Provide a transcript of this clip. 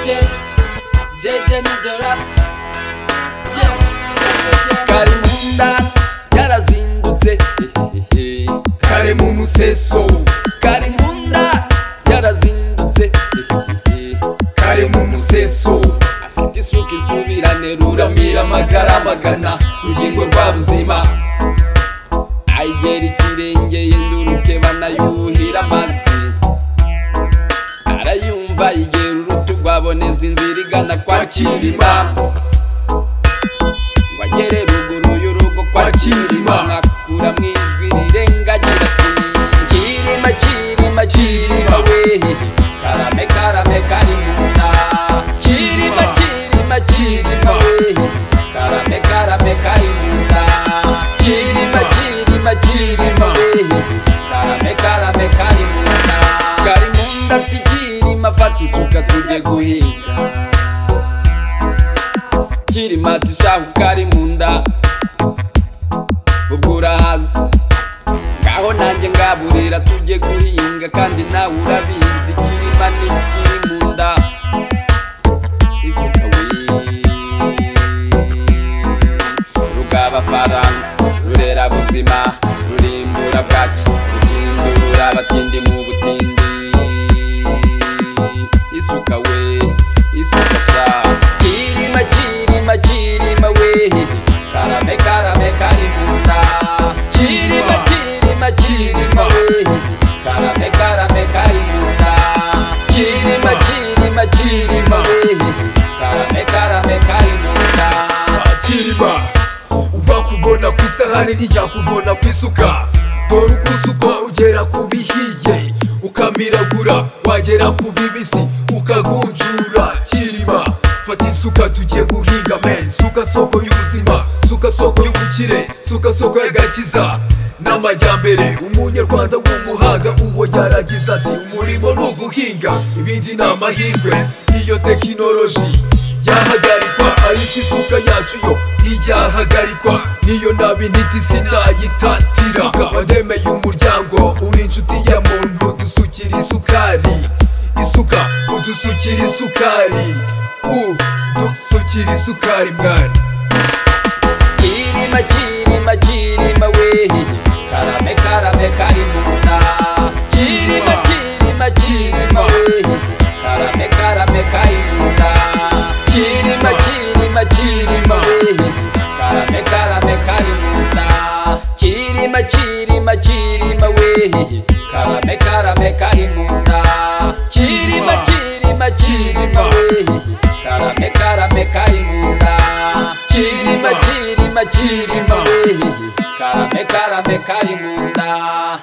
Jeje Nidorap kari munda yarazindutse kare mu museso kari munda yarazindutse kare mu museso afite isuka isubirane ruramira amagara magana urugingo rwa buzima ayigera ikirenge yenduruke banayuhira amazi arayumva yigera urutu rwaboneza inzira igana kwa Kirima wagere ruguru y'urugo kwa Kirima akura mwijwi rirengagira ati Kirima Kirima Kirima we karame karame kari munda Kirima Kirima Kirima we karame karame kari munda Kirima Kirima Kirima we karame karame kari munda kari munda ati Kirima fata isuka tujye guhinga Kirima ati shahu kari munda ubwo urahazi ngaho nanjye ngaburira tujye guhinga kandi nawe urabizi Kirima ni kiri munda isuka we rugaba faranga rurera buzima rurimbura bwaki ruhindura abatindi mu butindi isuka we isuka sha Kirima Kirima Kirima we karame karame kari munda Kirima Kirima Kirima we karame karame kari munda Kirima Kirima Kirima we karame karame kari munda Kirima ubakubona ku isahani ntiyakubona ku isuka dore ukusuko ugera ku bihiye ukamiragura wagera ku bibisi ukagunjura Kirima fata isuka tujye guhinga men suka soko y'ubuzima suka soko y'ubukire suka soko y'agakiza n'amajyambere umunyarwanda w'umuhanga uwo yaragize ati umurimo ni uguhinga ibindi ni amahirwe iyo tekinoloji yahagarikwa ariko isuka yacu yo ntiyahagarikwa niyo nabi ntiti sinayitatira wademeye umuryango uri inshuti ya muntu dusukira isukari isuka udusukira isukari dusukira isukari mwana Kirima Kirima Kirima we karame karame kari munda Kirima Kirima Kirima we karame karame kari munda Kirima Kirima Kirima we karame karame kari munda Kirima Kirima Kirima we karame karame kari munda Kirima Kirima Kirima we karame karame kari munda Kirima Kirima Kirima we karame karame kari munda